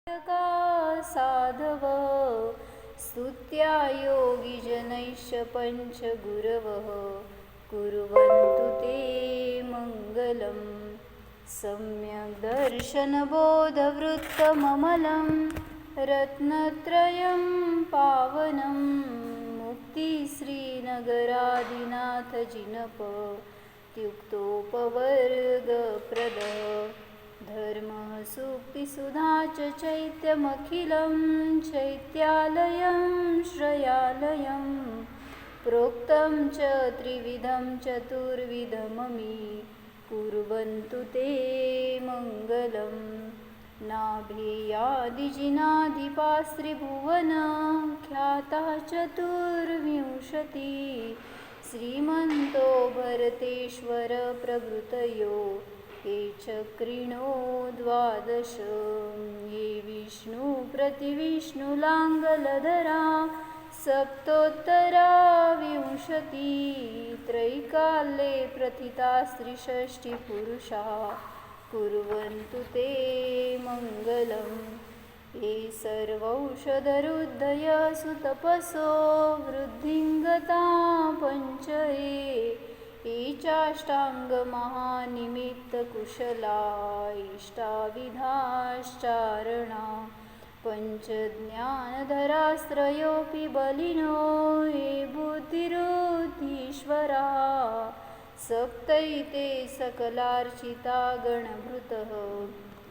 का साधव स्तुत्या योगिजनैश्च पञ्चगुरवः कुर्वन्तु ते मङ्गलं सम्यक् दर्शनबोधवृत्तममलं रत्नत्रयं पावनं मुक्तिश्रीनगरादिनाथजिनप त्युक्तोपवर्गप्रदः धर्मः सूक्तिसुधा च चैत्यमखिलं चैत्यालयं श्रयालयं प्रोक्तं च त्रिविधं चतुर्विधममी कुर्वन्तु ते मङ्गलं नाभेयादिजिनाधिपास्त्रिभुवन ख्याता चतुर्विंशति श्रीमन्तो भरतेश्वर प्रभृतयो ये चक्रिणो द्वादश ये विष्णु प्रतिविष्णुलाङ्गलधरा सप्तोत्तरा विंशति त्रैकाल्ये प्रथितास्त्रिषष्टिपुरुषा कुर्वन्तु ते मङ्गलं ये सर्वौषधरुद्धय सुतपसो वृद्धिं गता पञ्चये ये चाष्टाङ्गमहानिमित्तकुशला इष्टाविधाश्चारणा पञ्चज्ञानधरास्त्रयोऽपि बलिनो ये बुद्धिरुद्धीश्वरा सप्तैते सकलार्चिता गणभृतः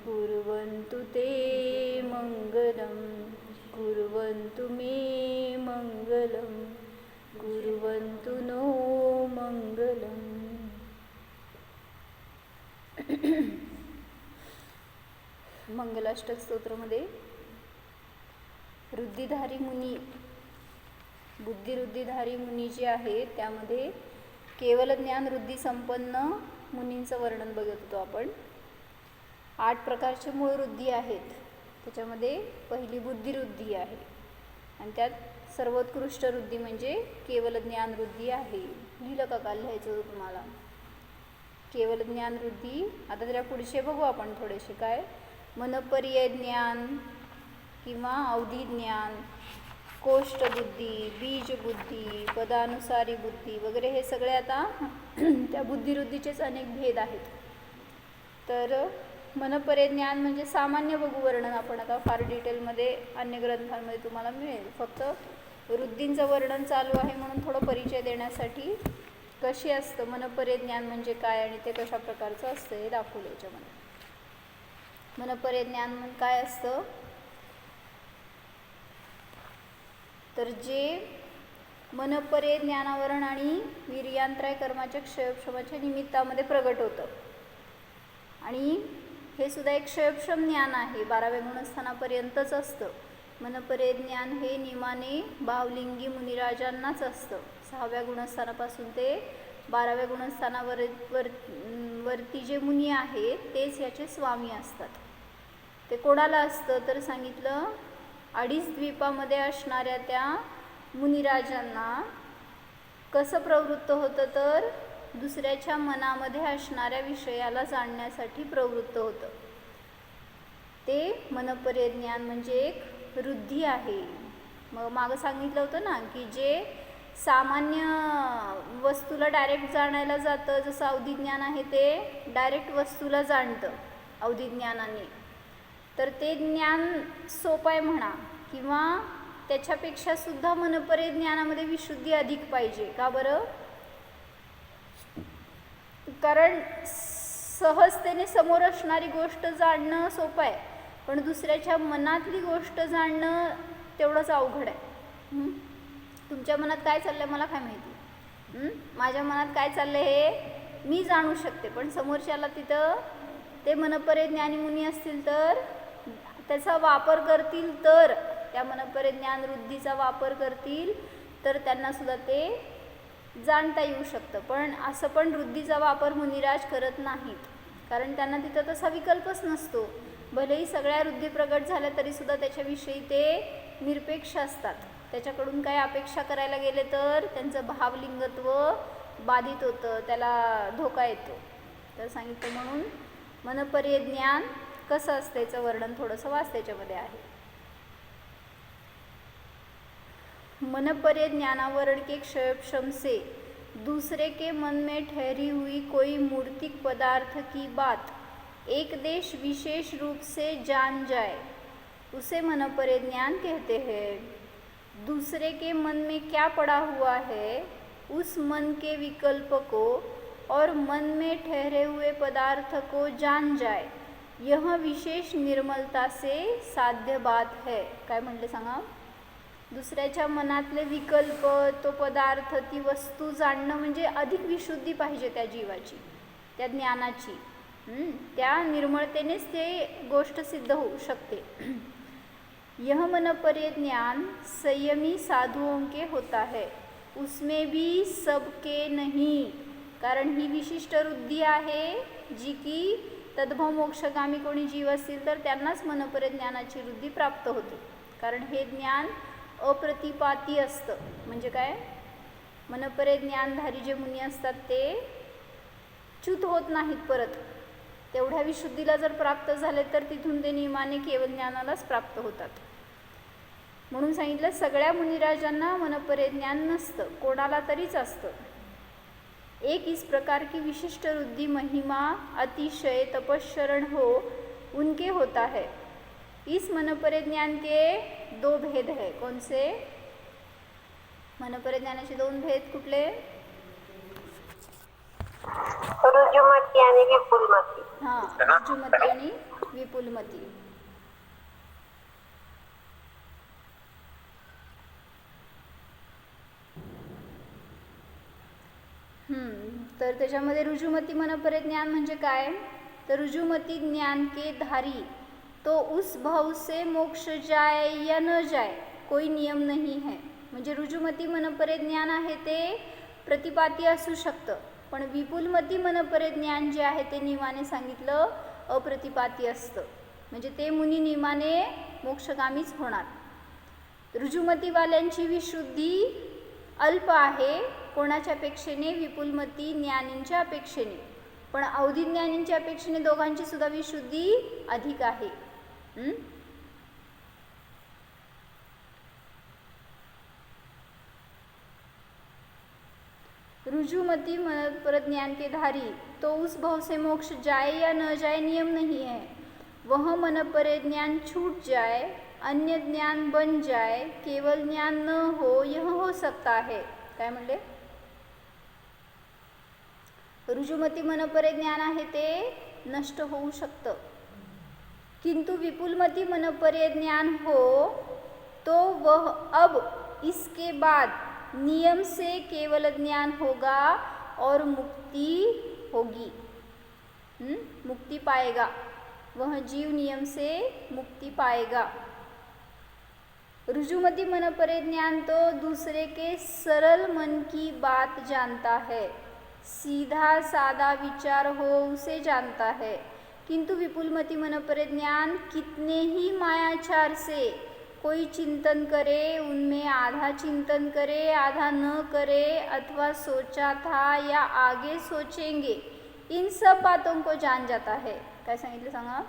कुर्वन्तु ते मङ्गलं कुर्वन्तु मे मङ्गलं कुर्वन्तु नो मङ्गलम्. मंगलाष्टक स्तोत्रामध्ये रुद्धिधारी मुनी बुद्धिरुद्धिधारी मुनी जे आहेत त्यामध्ये केवल ज्ञान वृद्धी संपन्न मुनींचं वर्णन बघत होतो आपण. 8 प्रकारचे मूळ वृद्धी आहेत. त्याच्यामध्ये पहिली बुद्धिवृद्धी आहे आणि त्यात सर्वोत्कृष्ट वृद्धी म्हणजे केवल ज्ञान वृद्धी आहे. लिहिलं का काल लिहायचं होतं तुम्हाला केवल ज्ञान वृद्धी. आता जरा पुढचे बघू आपण थोडेसे. काय मनपर्यय ज्ञान किंवा अवधी ज्ञान, कोष्ठबुद्धी, बीजबुद्धी, पदानुसारी बुद्धी वगैरे हे सगळे आता त्या बुद्धिवृद्धीचेच अनेक भेद आहेत. तर मनपर्यय ज्ञान म्हणजे सामान्य बघू वर्णन आपण. आता फार डिटेलमध्ये अन्य ग्रंथांमध्ये तुम्हाला मिळेल. फक्त वृद्धींचं वर्णन चालू आहे म्हणून थोडं परिचय देण्यासाठी कशी असतं मनपर्यय ज्ञान म्हणजे काय आणि ते कशा प्रकारचं असतं हे दाखवलं याच्यामध्ये. मनपर्यय ज्ञान म्हणजे काय असतं तर जे मनपर्यय ज्ञानावरण आणि वीर्यांतराय कर्माच्या क्षयोपशमाच्या निमित्तामध्ये प्रगट होतं. आणि हे सुद्धा एक क्षयोपशम ज्ञान आहे. 12व्या गुणस्थानापर्यंतच असतं. मनपर्यय ज्ञान हे नियमाने भावलिंगी मुनिराजांनाच असतं. 6व्या गुणस्थानापासून ते 12व्या गुणस्थानावरती जे मुनी आहेत तेच याचे स्वामी असतात. ते कोणाला असतं तर सांगितलं 2.5 द्वीपामध्ये असणाऱ्या त्या मुनिराजांना कसं प्रवृत्त होतं तर दुसऱ्याच्या मनामध्ये असणाऱ्या विषयाला जाणण्यासाठी प्रवृत्त होतं. ते मनपर्यय ज्ञान म्हणजे एक वृद्धी आहे. मग मागं सांगितलं होतं ना की जे सामान्य वस्तूला डायरेक्ट जाणायला जातं, जसं अवधी ज्ञान आहे ते डायरेक्ट वस्तूला जाणतं अवधी ज्ञानाने. तर ते ज्ञान सोपं आहे म्हणा किंवा त्याच्यापेक्षा सुद्धा मनपर्यय ज्ञानामध्ये विशुद्धी अधिक पाहिजे. का बरं? कारण सहजतेने समोर असणारी गोष्ट जाणणं सोपं आहे पण दुसऱ्याच्या मनातली गोष्ट जाणणं तेवढंच अवघड आहे. तुमच्या मनात काय चाललं आहे मला काय माहिती. माझ्या मनात काय चाललं आहे हे मी जाणू शकते पण समोरच्याला तिथं ते मनपर्यय ज्ञानी मुनी असतील तर त्याचा वापर करतील तर त्या मनपर्यय ज्ञान वृद्धीचा वापर करतील तर त्यांना सुद्धा ते जाणता येऊ शकतं. पण असं पण वृद्धीचा वापर मुनिराज करत नाहीत कारण त्यांना तिथं तसा विकल्पच नसतो. भलेही सगळ्या वृद्धी प्रगट झाल्या तरीसुद्धा त्याच्याविषयी ते निरपेक्ष असतात. त्याच्याकडून काय अपेक्षा करायला गेले तर त्यांचं भावलिंगत्व बाधित होतं, त्याला धोका येतो. तर सांगितलं म्हणून मनपर्यय ज्ञान कसं असतं याचं वर्णन थोडंसं वाच त्याच्यामध्ये आहे. मन परे ज्ञानावरण के क्षयक्षम से दूसरे के मन में ठहरी हुई कोई मूर्तिक पदार्थ की बात एक देश विशेष रूप से जान जाए उसे मन परे ज्ञान कहते हैं. दूसरे के मन में क्या पड़ा हुआ है उस मन के विकल्प को और मन में ठहरे हुए पदार्थ को जान जाए यह विशेष निर्मलता से साध्य बात है. काय म्हणले सांगा. दुसऱ्याच्या मनातले विकल्प, तो पदार्थ, ती वस्तू जाणणं म्हणजे अधिक विशुद्धी पाहिजे त्या जीवाची, त्या ज्ञानाची. त्या निर्मळतेनेच ते गोष्ट सिद्ध होऊ शकते. यह मन परे ज्ञान संयमी साधुओं के होता है उसमें भी सबके नहीं. कारण ही विशिष्ट वृत्ती आहे जी की तद्भव मोक्षगामी कोणी जीव असतील तर त्यांनाच मनपरे ज्ञानाची वृत्ती प्राप्त होते. कारण हे ज्ञान अप्रतिपाती असतं. म्हणजे काय, मनपरे ज्ञानधारी जे मुनी असतात ते च्युत होत नाहीत. परत तेवढ्या विशुद्धीला जर प्राप्त झाले तर तिथून ते नियमाने केवळ ज्ञानालाच प्राप्त होतात. म्हणून सांगितलं सगळ्या मुनिराजांना मनपरे ज्ञान नसतं, कोणाला तरीच असतं. एक इस प्रकार की विशिष्ट रुद्धि महिमा अतिशय तपस्शरण हो उनके होता है. इस मनपरे ज्ञान के दो भेद है. कौन से? मनपरे ज्ञानाचे दोन भेद कुठले? रुजुमती आणि विपुलमती. हां, रुजुमती आणि विपुलमती. तर त्याच्यामध्ये रुजुमती मनपरे ज्ञान म्हणजे काय, तर रुजुमती ज्ञान के धारी तो उस भाव से मोक्ष जाए या न जाए कोई नियम नहीं है. म्हणजे रुजुमती मनपरे ज्ञान आहे ते प्रतिपाती असू शकतं, पण विपुलमती मनपरे ज्ञान जे आहे ते नियमाने सांगितलं अप्रतिपाती असतं. म्हणजे ते मुनी नियमाने मोक्षगामीच होणार. रुजुमतीवाल्यांची विशुद्धी अल्प आहे कोणाच्या अपेक्षेने, विपुलमती ज्ञानींच्या अपेक्षेने. पण अवधी ज्ञानींच्या अपेक्षेने दोघांची सुद्धा विशुद्धी अधिक आहे. रुजुमती पर ज्ञान के धारी तो उस भाव से मोक्ष जाए या न जाए नियम नहीं है. वह मन परे ज्ञान छूट जाए, अन्य ज्ञान बन जाए, केवल ज्ञान न हो यह हो सकता है. काय म्हणले? रुजुमती मनपरे ज्ञान आहे ते नष्ट होऊ शकतं, किंतु विपुलमती मनपरे ज्ञान हो तो वह अब इसके बाद नियम से केवल ज्ञान होगा और मुक्ति होगी. मुक्ति पाएगा, वह जीव नियम से मुक्ति पाएगा. रुजुमती मनपरे ज्ञान तो दूसरे के सरल मन की बात जानता है, सीधा सादा विचार हो उसे जानता है. किंतु विपुलमती मनपरे ज्ञान कितने ही मायाचार से कोई चिंतन करे, उनमें आधा चिंतन करे, आधा न करे, अथवा सोचा था या आगे सोचेंगे, इन सब बातों को जान जाता है. काय सांगितलं सांगा?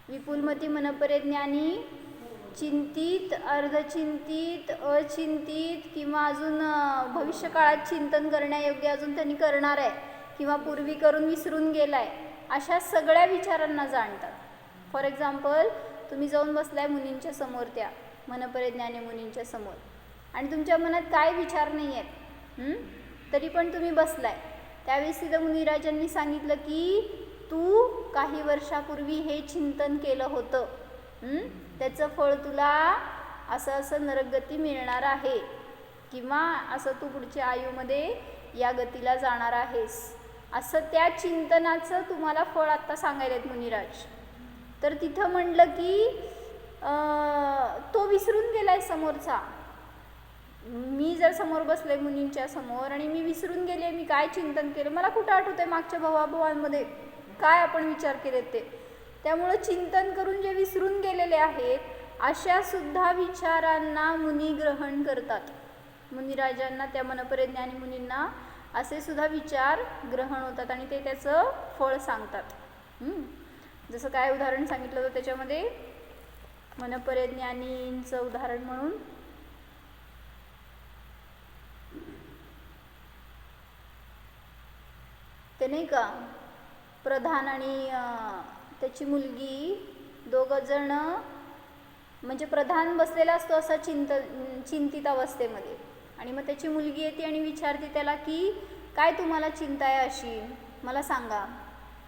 विपुलमती मनपरे ज्ञानी चिंतित, अर्धचिंतित, अचिंतित किंवा अजून भविष्यकाळात चिंतन करण्यायोग्य अजून त्यांनी करणार आहे किंवा पूर्वी करून विसरून गेलाय, अशा सगळ्या विचारांना जाणतात. फॉर एक्झाम्पल, तुम्ही जाऊन बसलाय मुनींच्या समोर, त्या मनपरे ज्ञानी मुनींच्या समोर, आणि तुमच्या मनात काय विचार नाही आहेत, तरी पण तुम्ही बसलाय. त्यावेळेस तिथं मुनिराजांनी सांगितलं की तू काही वर्षापूर्वी हे चिंतन केलं होतं, त्याचं फळ तुला असं असं नरकगती मिळणार आहे, किंवा असं तू पुढच्या आयुमध्ये या गतीला जाणार आहेस, असं त्या चिंतनाचं तुम्हाला फळ आत्ता सांगायला आहेत मुनिराज. तर तिथं म्हणलं की तो विसरून गेलाय समोरचा. मी जर समोर बसले मुनींच्या समोर आणि मी विसरून गेले मी काय चिंतन केलं, मला कुठं आठवतंय मागच्या भवाभवांमध्ये काय आपण विचार केले ते. त्यामुळं चिंतन करून जे विसरून गेलेले आहेत अशा सुद्धा विचारांना मुनी ग्रहण करतात. मुनिराजांना, त्या मनपरे ज्ञानी मुनींना असे सुद्धा विचार ग्रहण होतात आणि ते त्याचं फळ सांगतात. जसं काय उदाहरण सांगितलं होतं त्याच्यामध्ये मनपरे ज्ञानींचं उदाहरण म्हणून ते नाही का प्रधान आणि त्याची मुलगी दोघं जण म्हणजे प्रधान बसलेला असतो असा चिंतित अवस्थेमध्ये आणि मग त्याची मुलगी येते आणि विचारते त्याला की काय तुम्हाला चिंता आहे अशी मला सांगा.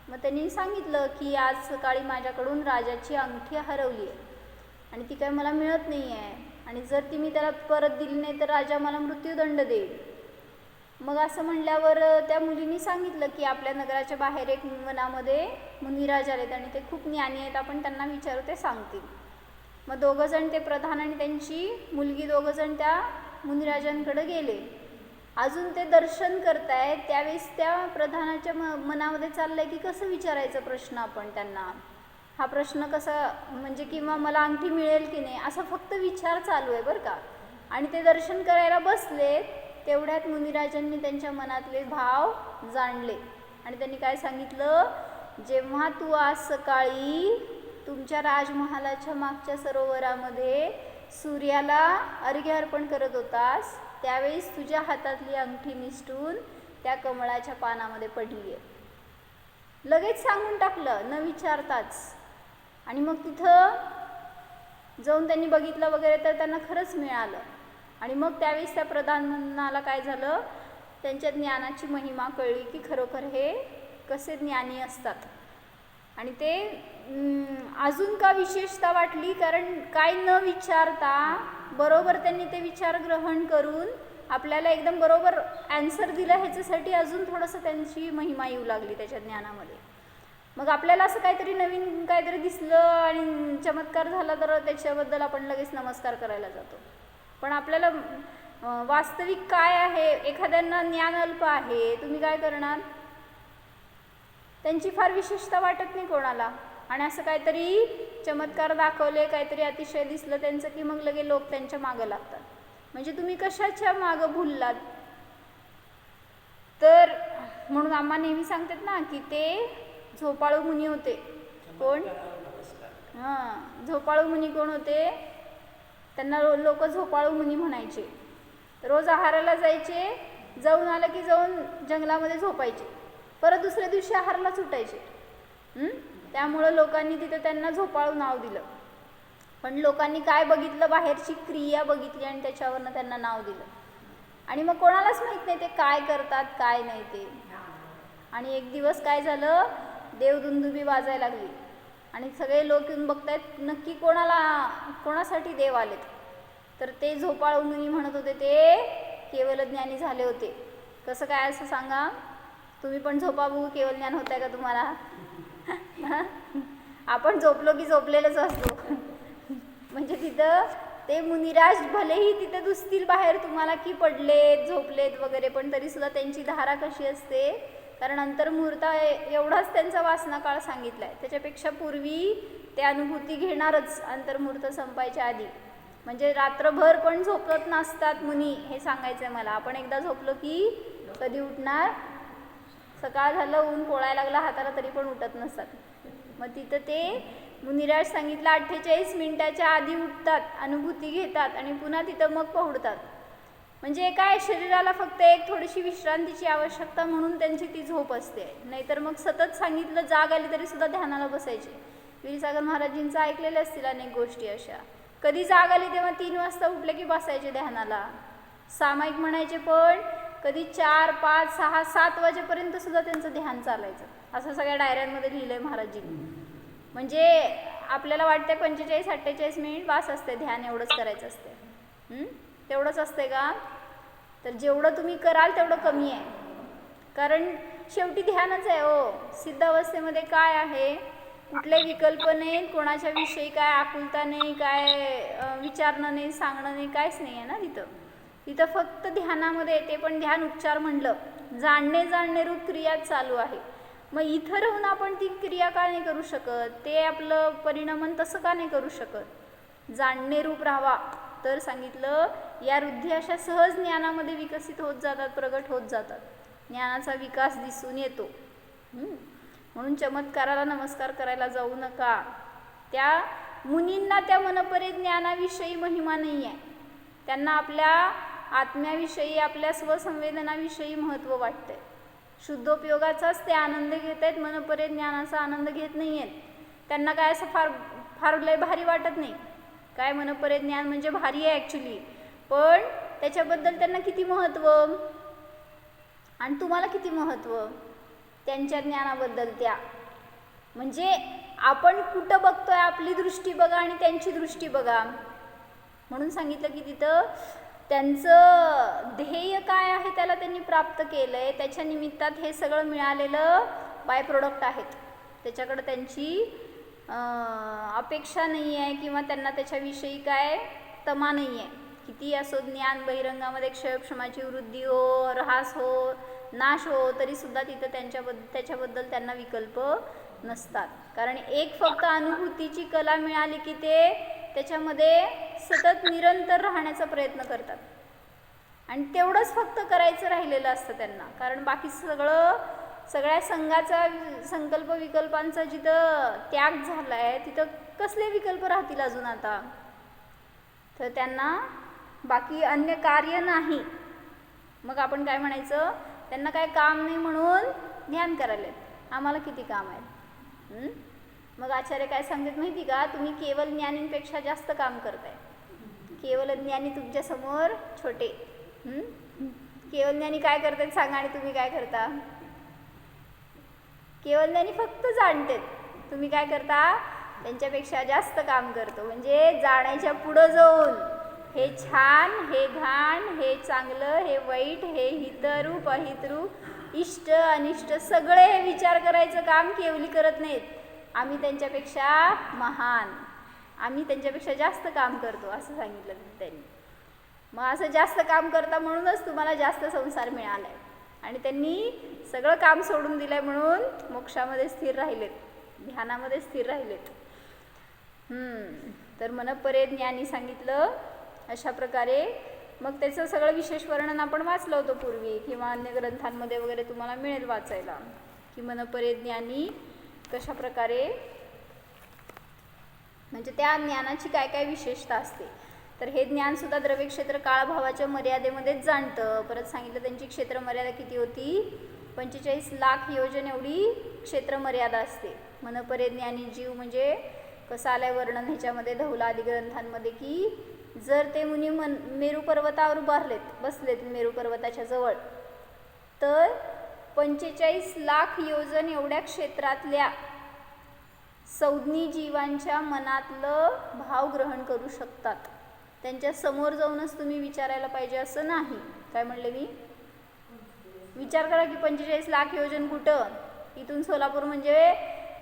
मग त्यांनी सांगितलं की आज सकाळी माझ्याकडून राजाची अंगठी हरवली आहे आणि ती काय मला मिळत नाही आहे आणि जर ती मी त्याला परत दिली नाही तर राजा मला मृत्यूदंड देईल. मग असं म्हणल्यावर त्या मुलीने सांगितलं की आपल्या नगराच्या बाहेर एक वनामध्ये मुनिराज आलेत आणि ते खूप ज्ञानी आहेत, आपण त्यांना विचारू ते सांगतील. मग दोघंजण ते प्रधान आणि त्यांची मुलगी दोघंजण त्या मुनिराजांकडे गेले. अजून ते दर्शन करतायत त्यावेळेस त्या प्रधानाच्या मनामध्ये चाललंय की कसं विचारायचं प्रश्न आपण त्यांना, हा प्रश्न कसा म्हणजे किंवा मला अंगठी मिळेल की नाही असा फक्त विचार चालू आहे बरं का. आणि ते दर्शन करायला बसले तेवढ्यात मुनिराजांनी त्यांच्या मनातले भाव जाणले आणि त्यांनी काय सांगितलं, जेव्हा तू आज सकाळी तुमच्या राजमहालाच्या मागच्या सरोवरामध्ये सूर्याला अर्घ्य अर्पण करत होतास त्यावेळेस तुझ्या हातातली अंगठी निसटून त्या कमळाच्या पानामध्ये पडली आहे. लगेच सांगून टाकलं न विचारताच. आणि मग तिथं जाऊन त्यांनी बघितलं वगैरे तर त्यांना खरंच मिळालं. आणि मग त्यावेळेस त्या प्रधानाला काय झालं, त्यांच्या ज्ञानाची महिमा कळली की खरोखर हे कसे ज्ञानी असतात. आणि ते अजून का विशेषता वाटली, कारण काय न विचारता बरोबर त्यांनी ते विचार ग्रहण करून आपल्याला एकदम बरोबर ॲन्सर दिलं, ह्याच्यासाठी अजून थोडंसं त्यांची महिमा येऊ लागली त्याच्या ज्ञानामध्ये. मग आपल्याला असं काहीतरी नवीन काहीतरी दिसलं आणि चमत्कार झाला तर त्याच्याबद्दल आपण लगेच नमस्कार करायला जातो. पण आपल्याला वास्तविक काय आहे, एखाद्यांना ज्ञान अल्प आहे, तुम्ही काय करणार, त्यांची फार विशेषता वाटत नाही कोणाला आणि असं काहीतरी चमत्कार दाखवले, काहीतरी अतिशय दिसलं त्यांचं की मग लगे लोक त्यांच्या मागं लागतात. म्हणजे तुम्ही कशाच्या मागं भुललात. तर म्हणून आम्हा नेहमी सांगतात ना की ते झोपाळू मुनी होते. कोण? हां, झोपाळू मुनी कोण होते, त्यांना लोक झोपाळू मुनी म्हणायचे. रोज आहाराला जायचे, जाऊन आलं की जाऊन जंगलामध्ये झोपायचे, परत दुसऱ्या दिवशी आहाराला सुटायचे. त्यामुळं लोकांनी तिथं त्यांना झोपाळू नाव दिलं. पण लोकांनी काय बघितलं, बाहेरची क्रिया बघितली आणि त्याच्यावरनं त्यांना नाव दिलं. आणि मग कोणालाच माहीत नाही ते काय करतात काय नाही ते. आणि एक दिवस काय झालं, देवदुंदुबी वाजायला लागली आणि सगळे लोक येऊन बघतायत नक्की कोणासाठी देव आलेत. तर ते झोपाळू मुनी म्हणत होते ते केवल ज्ञानी झाले होते. कसं काय असं सांगा, तुम्ही पण झोपा बघू, केवल ज्ञान होत आहे का तुम्हाला. आपण झोपलो की झोपलेलंच असतो. म्हणजे तिथं ते मुनिराज भलेही तिथे दिसतील बाहेर तुम्हाला की पडलेत झोपलेत वगैरे, पण तरीसुद्धा त्यांची धारा कशी असते, कारण अंतर्मुहूर्त एवढाच त्यांचा वासना काळ सांगितला आहे, त्याच्यापेक्षा पूर्वी ते अनुभूती घेणारच अंतर्मुहूर्त संपायच्या आधी. म्हणजे रात्रभर पण झोपत नसतात मुनी, हे सांगायचं आहे मला. आपण एकदा झोपलो की कधी उठणार, सकाळ झालं ऊन पोळायला लागला हाताला तरी पण उठत नसतात. मग तिथं ते मुनिराज सांगितलं 48 मिनिटाच्या आधी उठतात, अनुभूती घेतात आणि पुन्हा तिथं मग पहुडतात. म्हणजे काय, शरीराला फक्त एक थोडीशी विश्रांतीची आवश्यकता म्हणून त्यांची ती झोप असते. नाहीतर मग सतत सांगितलं जाग आली तरी सुद्धा ध्यानाला बसायचे. विरसागर महाराजींचं ऐकलेलं असतील अनेक गोष्टी अशा. कधी जाग आली तेव्हा 3 वाजता उठले की बसायचे ध्यानाला. सामायिक म्हणायचे, पण कधी 4, 5, 6, 7 वाजेपर्यंत सुद्धा त्यांचं ध्यान चालायचं. असं सगळ्या डायऱ्यांमध्ये लिहिलंय महाराजींनी. म्हणजे आपल्याला वाटते 45-48 मिनिट बास असते ध्यान, एवढंच करायचं असते. तेवढंच असते का, तर जेवढं तुम्ही कराल तेवढं कमी आहे. कारण शेवटी ध्यानच आहे हो. सिद्ध अवस्थेमध्ये काय आहे, कुठले विकल्प नाही, कोणाच्या विषयी काय आकुलता नाही, काय विचारणं नाही, सांगणं नाही, काहीच नाही आहे ना तिथं फक्त ध्यानामध्ये. ते पण ध्यान उपचार म्हणलं, जाणणे रूप क्रिया चालू आहे. मग इथं राहून आपण ती क्रिया का नाही करू शकत, ते आपलं परिणमन तसं का नाही करू शकत, जाणणे रूप राहावा. तर सांगितलं या वृद्धी अशा सहज ज्ञानामध्ये विकसित होत जातात, प्रगट होत जातात, ज्ञानाचा विकास दिसून येतो. म्हणून चमत्काराला नमस्कार करायला जाऊ नका. त्या मुनींना त्या मनपरे ज्ञानाविषयी महिमा नाही आहे. त्यांना आपल्या आत्म्याविषयी, आपल्या स्वसंवेदनाविषयी महत्त्व वाटतंय. शुद्धोपयोगाचाच ते आनंद घेत आहेत, मनपरे ज्ञानाचा आनंद घेत नाही आहेत. त्यांना काय असं फार लय भारी वाटत नाही. काय मनपरे ज्ञान म्हणजे भारी आहे ॲक्च्युली, पण त्याच्याबद्दल त्यांना किती महत्त्व आणि तुम्हाला किती महत्त्व त्यांच्या ज्ञानाबद्दल. त्या म्हणजे आपण कुठं बघतोय, आपली दृष्टी बघा आणि त्यांची दृष्टी बघा. म्हणून सांगितलं की तिथं त्यांचं ध्येय काय आहे त्याला त्यांनी प्राप्त केलं आहे. त्याच्या निमित्तात हे सगळं मिळालेलं बाय प्रोडक्ट आहेत. त्याच्याकडं त्यांची अपेक्षा नाही आहे किंवा त्यांना त्याच्याविषयी काय तमा नाही आहे. किती असो ज्ञान बहिरंगामध्ये क्षयक्षमाची वृद्धी हो, ऱ्हास हो, नाश हो, तरीसुद्धा तिथं त्याच्याबद्दल त्यांना विकल्प नसतात. कारण एक फक्त अनुभूतीची कला मिळाली की ते त्याच्यामध्ये सतत निरंतर राहण्याचा प्रयत्न करतात. आणि तेवढंच फक्त करायचं राहिलेलं असतं त्यांना. कारण बाकी सगळ्या संघाचा संकल्प विकल्पांचा जिथं त्याग झाला आहे तिथं कसले विकल्प राहतील अजून आता. तर त्यांना बाकी अन्य कार्य नाही. मग आपण काय म्हणायचं, त्यांना काय काम नाही म्हणून ज्ञान करायला. आम्हाला किती काम आहे. मग आचार्य काय सांगतात माहिती का, तुम्ही केवळ ज्ञानींपेक्षा जास्त काम करताय. केवळ ज्ञानी तुमच्यासमोर छोटे. केवळ ज्ञानी काय करतात सांगा आणि तुम्ही काय करता. केवळ ज्ञानी फक्त जाणतात, तुम्ही काय करता त्यांच्यापेक्षा जास्त काम करतो. म्हणजे जाण्याच्या पुढं जाऊन हे छान, हे घाण, हे चांगलं, हे वाईट, हे हितरूप अहितरूप, इष्ट अनिष्ट सगळे हे विचार करायचं काम केवली करत नाहीत. आम्ही त्यांच्यापेक्षा महान, आम्ही त्यांच्यापेक्षा जास्त काम करतो असं सांगितलं त्यांनी. मग असं जास्त काम करता म्हणूनच तुम्हाला जास्त संसार मिळाला आहे. आणि त्यांनी सगळं काम सोडून दिलं आहे म्हणून मोक्षामध्ये स्थिर राहिलेत, ध्यानामध्ये स्थिर राहिलेत. तर मनपरे ज्ञानी सांगितलं अशा प्रकारे. मग त्याचं सगळं विशेष वर्णन आपण वाचलं होतं पूर्वी किंवा अन्य ग्रंथांमध्ये वगैरे तुम्हाला मिळेल वाचायला, की मनपरे ज्ञानी कशा प्रकारे, म्हणजे त्या ज्ञानाची काय काय विशेषता असते. तर हे ज्ञानसुद्धा द्रव्य क्षेत्र काळभावाच्या मर्यादेमध्येच जाणतं. परत सांगितलं त्यांची क्षेत्र मर्यादा किती होती, 45 लाख योजन एवढी क्षेत्र मर्यादा असते. मनपरे ज्ञानी जीव म्हणजे कसं आलंय वर्णन ह्याच्यामध्ये धौला आदी ग्रंथांमध्ये, की जर ते मुनी मेरू पर्वतावर बसलेत मेरू पर्वताच्या जवळ, तर 45 लाख योजन एवढ्या क्षेत्रातल्या संज्ञी जीवांच्या मनातलं भाव ग्रहण करू शकतात. त्यांच्या समोर जाऊनच तुम्ही विचारायला पाहिजे असं नाही. काय म्हणले मी, विचार करा की 45 लाख योजन कुठं, इथून सोलापूर म्हणजे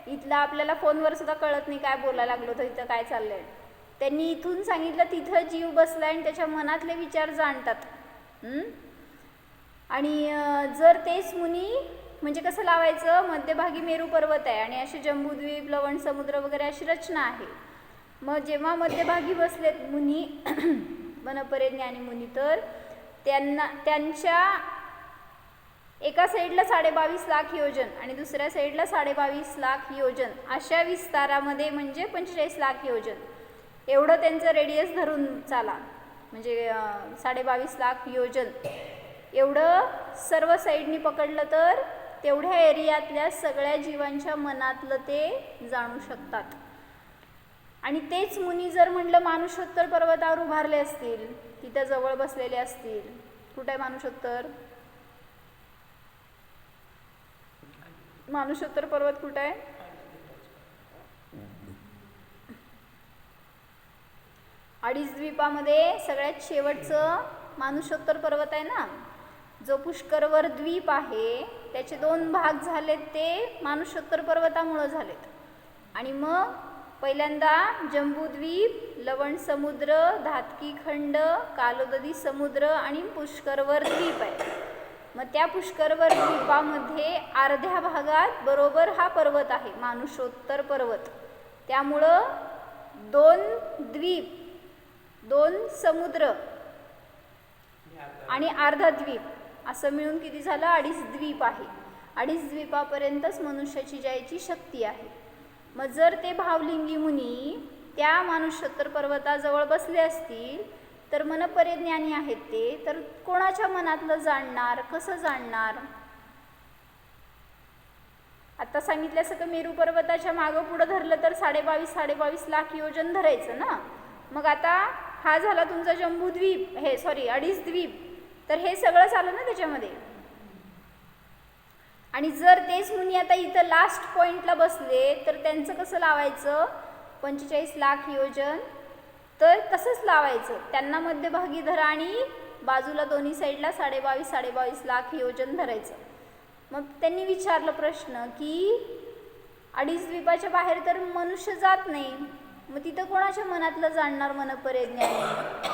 इथला आपल्याला फोनवर सुद्धा कळत नाही काय बोलायला लागलो तर इथं काय चाललंय. त्यांनी इथून सांगितलं तिथं जीव बसलाय आणि त्याच्या मनातले विचार जाणतात. आणि जर तेच मुनी म्हणजे कसं लावायचं, मध्यभागी मेरू पर्वत आहे आणि असे जंबूद्वीप, लवण समुद्र वगैरे अशी रचना आहे. मग जेव्हा मध्यभागी बसलेत मुनी मनपरे ज्ञानी मुनी, तर त्यांच्या एका साईडला 22.5 लाख योजन आणि दुसऱ्या साईडला 22.5 लाख योजन अशा विस्तारामध्ये, म्हणजे 45 लाख योजन एवढं त्यांचं रेडियस धरून चाला. म्हणजे 22.5 लाख योजन एवढं सर्व साईडनी पकडलं तर तेवढ्या एरियातल्या सगळ्या जीवांच्या मनातलं ते जाणू शकतात. आणि तेच मुनी जर म्हटलं मानुषोत्तर पर्वतावर उभारले असतील, तिथं जवळ बसलेले असतील, कुठे आहे मानुषोत्तर, मानुषोत्तर पर्वत कुठे आहे, अडीच द्वीपामध्ये सगळ्यात शेवटचं मानुषोत्तर पर्वत आहे ना, जो पुष्करवर द्वीप आहे त्याचे 2 भाग झालेत ते मानुषोत्तर पर्वतामुळं झालेत. आणि मग पहिल्यांदा जंबूद्वीप, लवण समुद्र, धातकी खंड, कालोदरी समुद्र आणि पुष्करवर द्वीप आहे. मग त्या पुष्करवर द्वीपामध्ये अर्ध्या भागात बरोबर हा पर्वत आहे मानुषोत्तर पर्वत. त्यामुळं 2 द्वीप, 2 समुद्र आणि अर्धा द्वीप असं मिळून किती झालं, 2.5 द्वीप आहे. 2.5 द्वीपापर्यंतच मनुष्याची जायची शक्ती आहे. मग जर ते भावलिंगी मुनी त्या मानुषोत्तर पर्वताजवळ बसले असतील तर मनपरिज्ञानी आहेत ते, तर कोणाच्या मनातलं जाणणार, कसं जाणणार? आता सांगितल्यासारखं मेरू पर्वताच्या मागं पुढं धरलं तर 22.5 लाख योजन धरायचं ना. मग आता हा झाला तुमचा जम्बूद्वीप, 2.5 द्वीप, तर हे सगळंच आलं ना त्याच्यामध्ये. आणि जर तेच मुनी आता इथं लास्ट पॉईंटला बसले तर त्यांचं कसं लावायचं? 45 लाख योजन, तर तसंच लावायचं. त्यांना मध्यभागी धरा आणि बाजूला दोन्ही साईडला 22.5 लाख योजन धरायचं. मग त्यांनी विचारलं प्रश्न की 2.5 द्वीपाच्या बाहेर तर मनुष्य जात नाही, मग तिथं कोणाच्या मनातलं जाणणार मनपरिज्ञानी?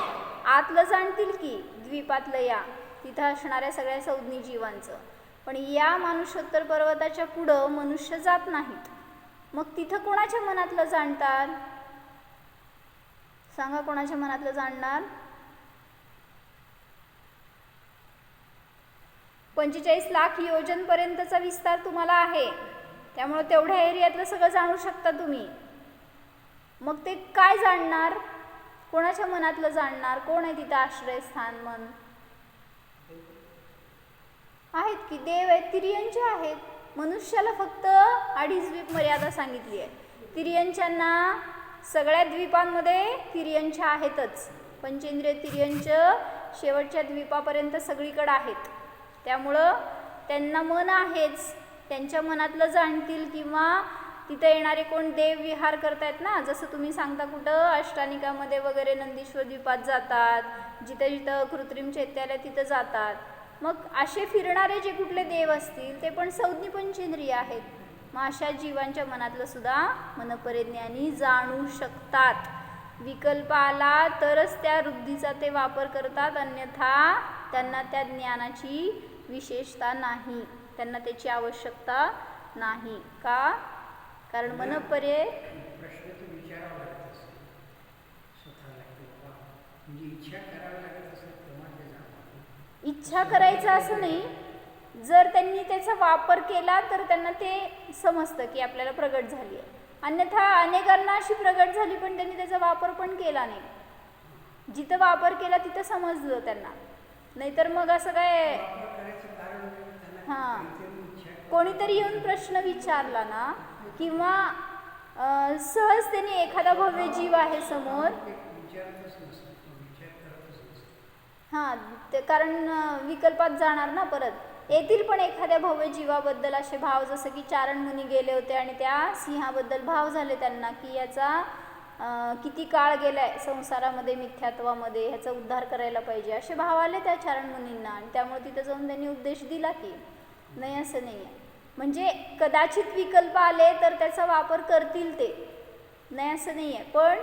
आतलं जाणतील की द्वीपातलं या तिथं असणाऱ्या सगळ्या संज्ञी जीवांचं. पण या मानुषोत्तर पर्वताच्या पुढं मनुष्य जात नाहीत, मग तिथं कोणाच्या मनातलं जाणतात? सांगा, कोणाच्या मनातलं जाणणार? 45 लाख योजनपर्यंतचा विस्तार तुम्हाला आहे, त्यामुळे तेवढ्या एरियातलं सगळं जाणू शकता तुम्ही. मग ते काय जाणणार? कोणाच्या मनातलं जाणणार? कोण आहे तिथं आश्रयस्थान? मन आहेत की देव आहेत, तिर्यंचे आहेत. मनुष्याला फक्त 2.5 द्वीप मर्यादा सांगितली आहे. तिर्यंच्यांना सगळ्या द्वीपांमध्ये तिर्यंच आहेतच. पंचेंद्रिय तिर्यंच शेवटच्या द्वीपापर्यंत सगळीकडे आहेत. त्यामुळं त्यांना मन आहेच, त्यांच्या मनातलं जाणतील. किंवा तिथं येणारे कोण देव विहार करतायत ना, जसं तुम्ही सांगता कुठं अष्टानिकामध्ये वगैरे नंदीश्वर द्वीपात जातात, जिथं जिथं कृत्रिम चैत्यालय तिथं जातात. मग असे फिरणारे जे कुठले देव असतील ते पण संज्ञी पंचेंद्रिय आहेत. मग अशा जीवांच्या मनातलं सुद्धा मनपरिज्ञानी जाणू शकतात. विकल्प आला तरच त्या वृद्धीचा ते वापर करतात, अन्यथा त्यांना त्या ज्ञानाची विशेषता नाही, त्यांना त्याची आवश्यकता नाही. का? कारण मनपर्य प्रश्न तर विचारावा लागत असेल स्वतःला, म्हणजे इच्छा करावी लागत असेल तेव्हा ते जावं. इच्छा करायचं असं नाही, जर त्यांनी त्याचा वापर केला तर त्यांना ते समजतं की आपल्याला प्रगट झाली आहे. अन्यथा अनेकांना अशी प्रगट झाली पण त्यांनी त्याचा वापर पण केला नाही. जिथं वापर केला तिथं समजलं त्यांना, नाहीतर मग असं काय हां कोणीतरी येऊन प्रश्न विचारला ना, किंवा सहज त्यांनी एखादा भव्य जीव आहे समोर, हां ते कारण विकल्पात जाणार ना, परत येतील पण एखाद्या भव्य जीवाबद्दल असे भाव, जसं की चारण मुनी गेले होते आणि त्या सिंहाबद्दल भाव झाले त्यांना की याचा किती काळ गेलाय संसारामध्ये मिथ्यात्वामध्ये, ह्याचा उद्धार करायला पाहिजे, असे भाव आले त्या चारण मुनींना. आणि त्यामुळे तिथं जाऊन त्यांनी उपदेश दिला की नाही असं नाही आहे. म्हणजे कदाचित विकल्प आले तर त्याचा वापर करतील ते, नाही असं नाही आहे. पण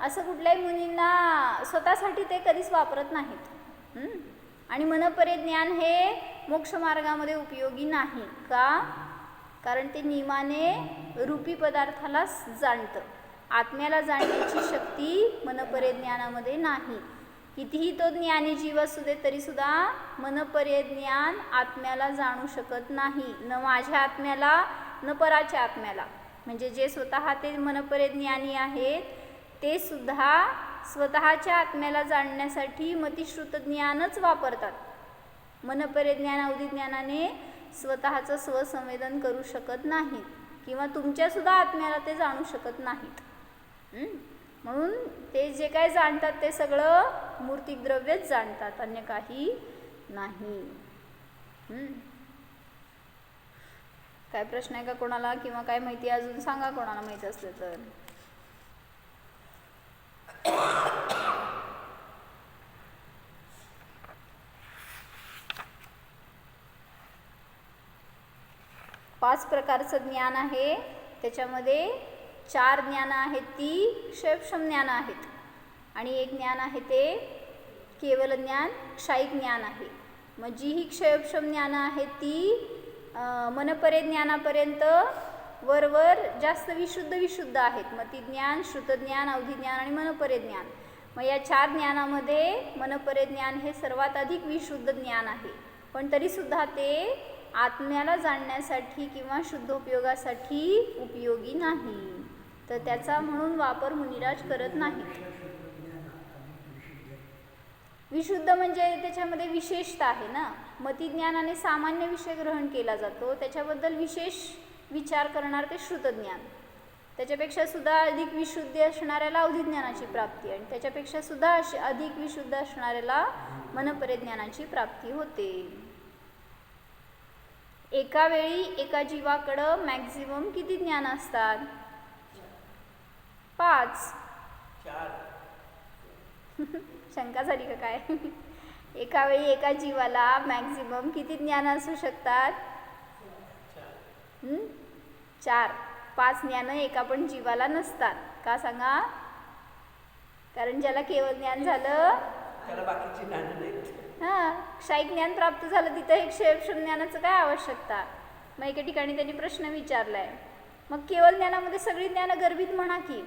असं कुठल्याही मुनींना स्वतःसाठी ते कधीच वापरत नाहीत. आणि मनपरिज्ञान हे मोक्षमार्गामध्ये उपयोगी नाही. का? कारण ते नियमाने रूपी पदार्थालाच जाणतं. आत्म्याला जाणण्याची शक्ती मनपरिज्ञानामध्ये नाही. कितीही तो ज्ञानी जीव असू दे तरीसुद्धा मनपरिज्ञान आत्म्याला जाणू शकत नाही, न माझ्या आत्म्याला न पराच्या आत्म्याला. म्हणजे जे स्वतः ते मनपरिज्ञानी आहेत ते सुद्धा स्वतःच्या आत्म्याला जाणण्यासाठी मतिश्रुत ज्ञानच वापरतात. मनपरिज्ञान अवधिज्ञानाने स्वतःचं स्वसंवेदन करू शकत नाहीत, किंवा तुमच्यासुद्धा आत्म्याला ते जाणू शकत नाहीत. म्हणून ते जे काय जाणतात ते सगळं मूर्तिक द्रव्यच जाणतात, अन्य काही नाही. काय प्रश्न आहे का कोणाला, किंवा काय माहिती अजून सांगा कोणाला माहिती असलं तर. पाच प्रकारचं ज्ञान आहे, त्याच्यामध्ये 4 ज्ञानं आहेत ती क्षयक्षम ज्ञानं आहेत, आणि एक ज्ञान आहे ते केवल ज्ञान, क्षयिक ज्ञान आहे. मग जी ही क्षयक्षम ज्ञानं आहेत ती मनपरिज्ञानापर्यंत वरवर जास्त विशुद्ध आहेत. मग ती ज्ञान, श्रुतज्ञान, अवधिज्ञान आणि मनपरिज्ञान. मग या 4 ज्ञानामध्ये मनपरिज्ञान हे सर्वात अधिक विशुद्ध ज्ञान आहे, पण तरीसुद्धा ते आत्म्याला जाणण्यासाठी किंवा शुद्धोपयोगासाठी उपयोगी नाही, तर त्याचा म्हणून वापर मुनिराज करत नाहीत. विशुद्ध म्हणजे त्याच्यामध्ये विशेषता आहे ना. मतिज्ञानाने सामान्य विषय ग्रहण केला जातो, त्याच्याबद्दल विशेष विचार करणार ते श्रुतज्ञान. त्याच्यापेक्षा सुद्धा अधिक विशुद्ध असणाऱ्याला अवधिज्ञानाची प्राप्ती, आणि त्याच्यापेक्षा सुद्धा अधिक विशुद्ध असणाऱ्याला मनपरिज्ञानाची प्राप्ती होते. एका वेळी एका जीवाकडं मॅक्झिमम किती ज्ञान असतात? 5. शंका झाली का काय? एका वेळी एका जीवाला मॅक्झिमम किती ज्ञान असू शकतात? 4. 5 ज्ञान एका पण जीवाला नसतात. का सांगा? कारण ज्याला केवळ ज्ञान झालं त्याला बाकीची ज्ञान नाहीत. क्षायिक ज्ञान प्राप्त झालं, तिथं एक क्षेपक्षम ज्ञानाचं काय आवश्यकता? मग एके ठिकाणी त्यांनी प्रश्न विचारलाय, मग केवळ ज्ञानामध्ये सगळी ज्ञान गर्भित म्हणा की,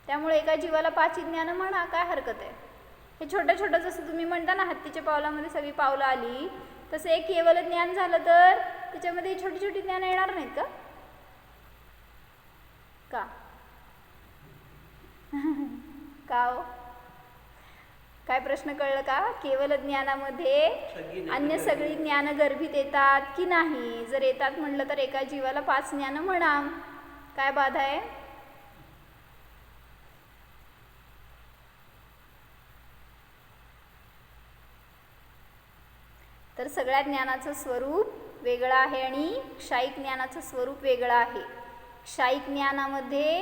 त्यामुळे एका जीवाला 5 ज्ञान म्हणा, काय हरकत आहे? हे छोटं छोटं जसं तुम्ही म्हणता ना, हत्तीच्या पावलामध्ये सगळी पावलं आली, तसं एक केवळ ज्ञान झालं तर त्याच्यामध्ये छोटी छोटी ज्ञान येणार नाहीत का? का का हो? काय प्रश्न कळलं का? केवळ ज्ञानामध्ये अन्य सगळी ज्ञान गर्भित येतात की नाही? जर येतात म्हणलं तर एका जीवाला 5 ज्ञान म्हणा, काय बाधा आहे? तर सगळ्या ज्ञानाचं स्वरूप वेगळं आहे आणि क्षायिक ज्ञानाचं स्वरूप वेगळं आहे. क्षायिक ज्ञानामध्ये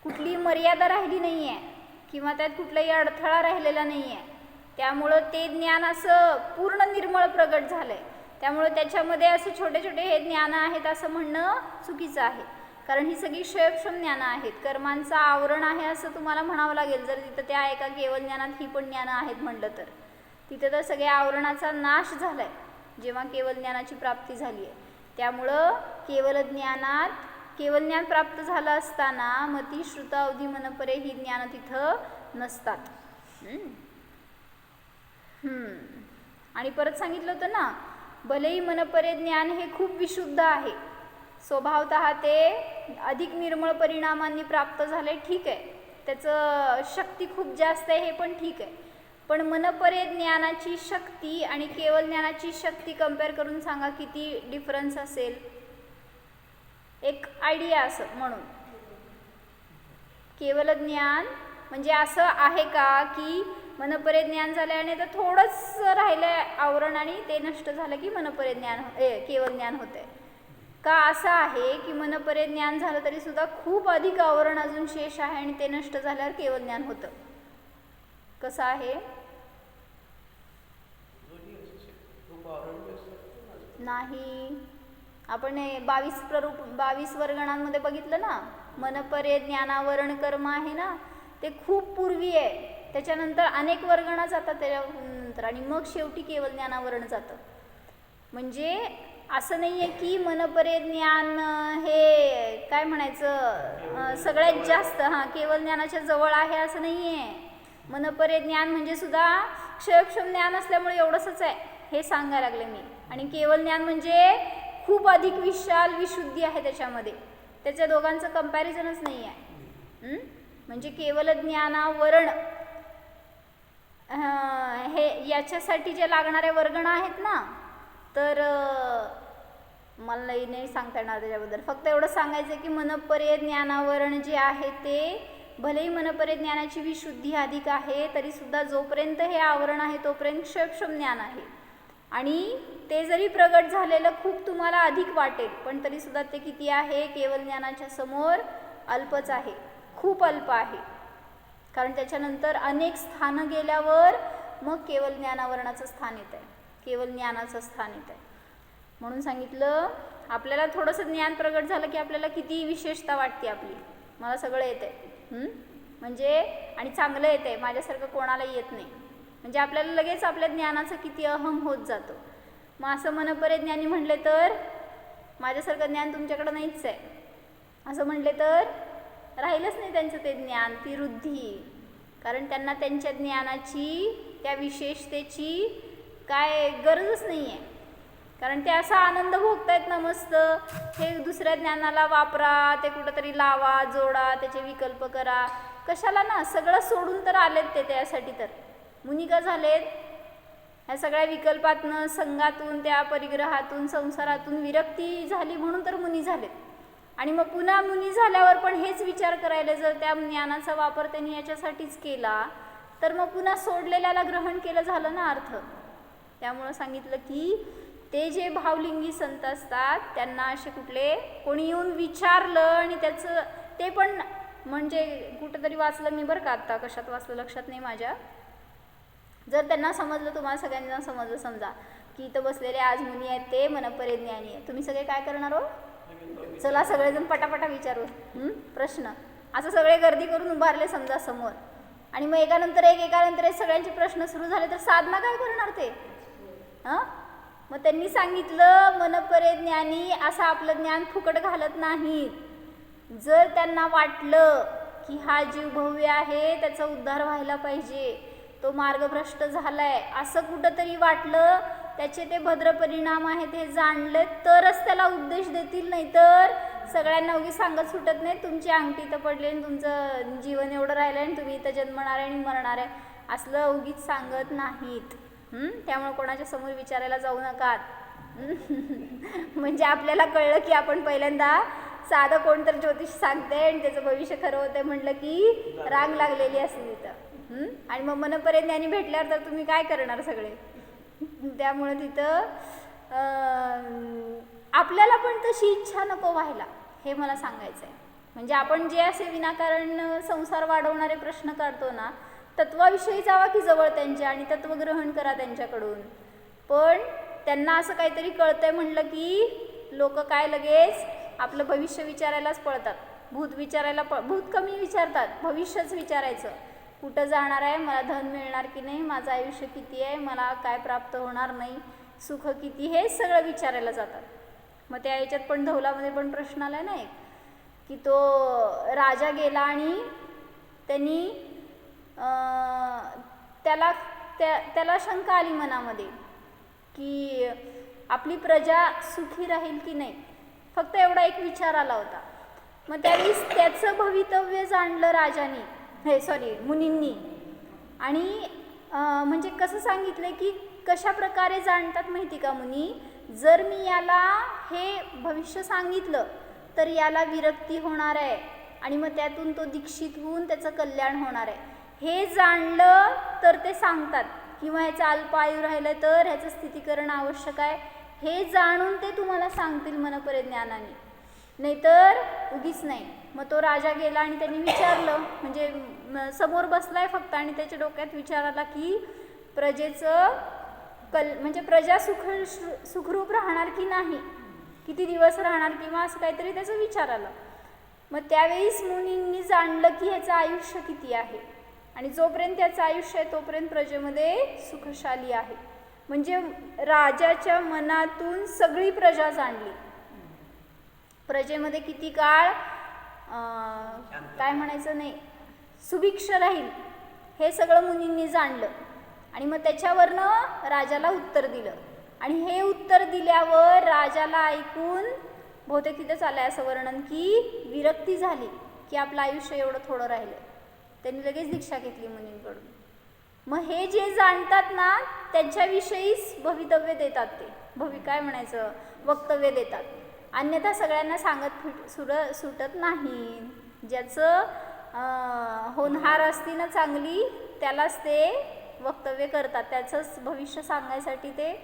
कुठलीही मर्यादा राहिली नाही आहे किंवा त्यात कुठलाही अडथळा राहिलेला नाही आहे, त्यामुळं ते ज्ञान असं पूर्ण निर्मळ प्रगट झालं आहे. त्यामुळं त्याच्यामध्ये असं छोटे छोटे हे ज्ञान आहेत असं म्हणणं चुकीचं आहे, कारण ही सगळी क्षयक्षम ज्ञानं आहेत. कर्मांचं आवरण आहे असं तुम्हाला म्हणावं लागेल, जर तिथं त्या एका केवळ ज्ञानात ही पण ज्ञानं आहेत म्हणलं तर. तिथं तर सगळ्या आवरणाचा नाश झाला आहे जेव्हा केवळ ज्ञानाची प्राप्ती झाली आहे. त्यामुळं केवळ ज्ञान प्राप्त झालं असताना मती श्रुत अवधी मनपरे ही ज्ञान तिथं नसतात. आणि परत सांगितलं होतं ना, भलेही मनपरे ज्ञान हे खूप विशुद्ध आहे, स्वभावतः ते अधिक निर्मळ परिणामांनी प्राप्त झाले, ठीक आहे, त्याचं शक्ती खूप जास्त आहे, हे पण ठीक आहे. पण मनपरे ज्ञानाची शक्ती आणि केवळ ज्ञानाची शक्ती कम्पेअर करून सांगा किती डिफरन्स असेल? एक आयडिया असं म्हणून, केवळ ज्ञान म्हणजे असं आहे का की मनपरे ज्ञान झालं आणि तर थोडंच राहिलंय आवरण आणि ते नष्ट झालं की मनपरे ज्ञान केवळ ज्ञान होतंय? का असं आहे की मनपरे ज्ञान झालं तरी सुद्धा खूप अधिक आवरण अजून शेष आहे आणि ते नष्ट झाल्यावर केवळ ज्ञान होतं? कसं आहे? नाही. आपण 22 वर्गणांमध्ये बघितलं ना, मनपरे ज्ञानावरण कर्म आहे ना, ते खूप पूर्वी आहे, त्याच्यानंतर अनेक वर्गणा जातात त्याच्यानंतर, आणि मग शेवटी केवळ ज्ञानावरण जातं. म्हणजे असं नाही आहे की मनपरे ज्ञान हे काय म्हणायचं सगळ्यात जास्त केवळ ज्ञानाच्या जवळ आहे असं नाही आहे. मनपरे ज्ञान म्हणजे सुद्धा क्षयक्षम ज्ञान असल्यामुळे एवढंच आहे हे सांगायला लागले मी. आणि केवळ ज्ञान म्हणजे खूप अधिक विशाल विशुद्धी आहे त्याच्यामध्ये, त्याच्या दोघांचं कंपॅरिझनच नाही आहे. म्हणजे केवळ ज्ञानावरण हे याच्यासाठी जे लागणारे वर्गण आहेत ना, तर मला नाही सांगता येणार त्याच्याबद्दल. फक्त एवढं सांगायचं की मनपरे ज्ञानावरण जे आहे ते भलेही मनपरे ज्ञानाची विशुद्धी अधिक आहे, तरीसुद्धा जोपर्यंत हे आवरण आहे तोपर्यंत क्षयक्षम ज्ञान आहे, आणि ते जरी प्रगट झालेलं खूप तुम्हाला अधिक वाटेल, पण तरीसुद्धा ते किती आहे? केवळ ज्ञानाच्या समोर अल्पच आहे, खूप अल्प आहे. कारण त्याच्यानंतर अनेक स्थानं गेल्यावर मग केवळ ज्ञानावरणाचं स्थान येत आहे, केवळ ज्ञानाचं स्थान येत आहे. म्हणून सांगितलं, आपल्याला थोडंसं ज्ञान प्रगट झालं की आपल्याला किती विशेषता वाटते आपली, मला सगळं येतं आहे म्हणजे, आणि चांगलं येतं आहे, माझ्यासारखं कोणालाही येत नाही, म्हणजे आपल्याला लगेच आपल्या ज्ञानाचं किती अहम होत जातो. मग असं मनपरे ज्ञानी म्हणले तर माझ्यासारखं ज्ञान तुमच्याकडं नाहीच आहे असं म्हणले तर राहिलंच नाही त्यांचं ते ज्ञान, ती वृद्धी, कारण त्यांना त्यांच्या ज्ञानाची त्या विशेषतेची काय गरजच नाही आहे. कारण ते असा आनंद भोगतायत ना मस्त, हे दुसऱ्या ज्ञानाला वापरा, ते कुठंतरी लावा, जोडा, त्याचे विकल्प करा, कशाला ना, सगळं सोडून तर आलेत ते त्यासाठी. तर मुनी का झालेत? ह्या सगळ्या विकल्पातनं, संघातून, त्या परिग्रहातून, संसारातून विरक्ती झाली म्हणून तर मुनी झालेत. आणि मग पुन्हा मुनी झाल्यावर पण हेच विचार करायला, जर त्या ज्ञानाचा वापर त्यांनी याच्यासाठीच केला तर मग पुन्हा सोडलेल्याला ग्रहण केलं झालं ना अर्थ. त्यामुळं सांगितलं की ते जे भावलिंगी संत असतात त्यांना असे कुठले कोणी येऊन विचारलं आणि त्याचं ते पण म्हणजे कुठंतरी वाचलं मी बरं का, आत्ता कशात वाचलं लक्षात नाही माझ्या, जर त्यांना समजलं, तुम्हाला सगळ्यांना समजलं समजा की इथं बसलेले आज मुनी आहेत ते मनपरे ज्ञानी आहेत, तुम्ही सगळे काय करणार हो? चला सगळेजण पटापटा विचारू प्रश्न. असं सगळे गर्दी करून उभारले समजा समोर, आणि मग एकानंतर एक सगळ्यांचे प्रश्न सुरू झाले तर साधना काय करणार ते? मग त्यांनी सांगितलं मनपरे ज्ञानी असं आपलं ज्ञान फुकट घालत नाही. जर त्यांना वाटलं की हा जीव भव्य आहे, त्याचा उद्धार व्हायला पाहिजे, तो मार्गभ्रष्ट झालाय, असं कुठंतरी वाटलं, त्याचे ते भद्र परिणाम आहेत हे जाणले तरच त्याला उपदेश देतील, नाही तर सगळ्यांना उगीच सांगत सुटत नाही तुमची अंगठी इथं पडली आणि तुमचं जीवन एवढं राहिलं आणि तुम्ही इथं जन्मणार आहे आणि मरणार आहे, असलं उगीच सांगत नाहीत. त्यामुळे कोणाच्या समोर विचारायला जाऊ नका. म्हणजे आपल्याला कळलं की आपण पहिल्यांदा साधं कोणतरी ज्योतिष सांगते आणि त्याचं भविष्य खरं होतंय म्हटलं की राग लागलेली असते तिथं. आणि मग मनपरे ज्ञानी भेटल्यावर तर तुम्ही काय करणार सगळे. त्यामुळं तिथं आपल्याला पण तशी इच्छा नको व्हायला, हे मला सांगायचं आहे. म्हणजे आपण जे असे विनाकारण संसार वाढवणारे प्रश्न काढतो ना, तत्वाविषयी जावा की जवळ त्यांच्या आणि तत्व ग्रहण करा त्यांच्याकडून. पण त्यांना असं काहीतरी कळतंय म्हणलं की लोक काय लगेच आपलं भविष्य विचारायलाच पळतात. भूत विचारायला भूत कमी विचारतात, भविष्यच विचारायचं. कुठं जाणार आहे, मला धन मिळणार की नाही, माझं आयुष्य किती आहे, मला काय प्राप्त होणार नाही, सुख किती, हे सगळं विचारायला जातात. मग त्या याच्यात पण धौलामध्ये पण प्रश्न आला ना एक, की तो राजा गेला आणि त्यांनी त्याला शंका आली मनामध्ये की आपली प्रजा सुखी राहील की नाही, फक्त एवढा एक विचार आला होता. मग त्यावेळेस त्याचं भवितव्य जाणलं राजाने, मुनींनी. आणि म्हणजे कसं सांगितलं की कशा प्रकारे जाणतात माहिती का मुनी, जर मी याला हे भविष्य सांगितलं तर याला विरक्ती होणार आहे आणि मग त्यातून तो दीक्षित होऊन त्याचं कल्याण होणार आहे, हे जाणलं तर ते सांगतात. किंवा ह्याचं अल्प आयु राहिलं तर ह्याचं स्थितीकरण आवश्यक आहे, हे जाणून ते तुम्हाला सांगतील मनपरे ज्ञानाने, नाहीतर उगीच नाही. मग तो राजा गेला आणि त्यांनी विचारलं, म्हणजे समोर बसलाय फक्त आणि त्याच्या डोक्यात विचार आला की प्रजेचं म्हणजे प्रजा सुखरूप राहणार की नाही, किती दिवस राहणार किंवा असं काहीतरी त्याचा विचार आला. मग त्यावेळीच मुनींनी जाणलं की ह्याचं आयुष्य किती आहे आणि जोपर्यंत त्याचं आयुष्य आहे तोपर्यंत प्रजेमध्ये सुखशाली आहे. म्हणजे राजाच्या मनातून सगळी प्रजा जाणली, प्रजेमध्ये किती काळ काय म्हणायचं नाही सुभिक्ष राहील, हे सगळं मुनींनी जाणलं. आणि मग त्याच्यावरनं राजाला उत्तर दिलं. आणि हे उत्तर दिल्यावर राजाला ऐकून बहुतेक तिथं चाललंय असं वर्णन की विरक्ती झाली की आपलं आयुष्य एवढं थोडं राहिलं. त्यांनी लगेच दीक्षा घेतली मुनींकडून. मग हे जे जाणतात ना त्यांच्याविषयीच भवितव्य देतात, ते काय म्हणायचं वक्तव्य देतात. अन्यथा सगळ्यांना सांगत सुटत नाही. ज्याचं होनहार असती ना चांगली त्यालाच ते वक्तव्य करतात, त्याचंच भविष्य सांगायसाठी ते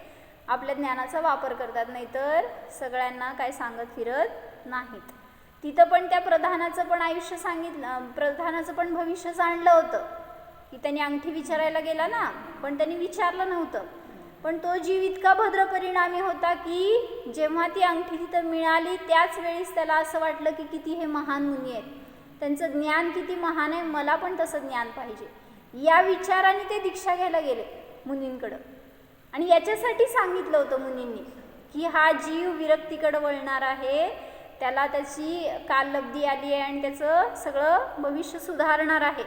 आपल्या ज्ञानाचा वापर करतात, नाहीतर सगळ्यांना काय सांगत फिरत नाहीत. तिथं पण त्या प्रधानाचं पण आयुष्य सांगितलं, प्रधानाचं पण भविष्य जाणलं होतं की त्यांनी अंगठी विचारायला गेला ना, पण त्यांनी विचारलं नव्हतं. पण तो जीव इतका भद्र परिणामी होता की जेव्हा ती अंगठी तिथं मिळाली त्याच वेळेस त्याला असं वाटलं की किती हे महान मुनी आहेत, त्यांचं ज्ञान किती महान आहे, मला पण तसं ज्ञान पाहिजे. या विचाराने ते दीक्षा घ्यायला गेले मुनींकडं. आणि याच्यासाठी सांगितलं होतं मुनींनी की हा जीव विरक्तीकडं वळणार आहे, त्याला त्याची काललब्धी आली आहे आणि त्याचं सगळं भविष्य सुधारणार आहे,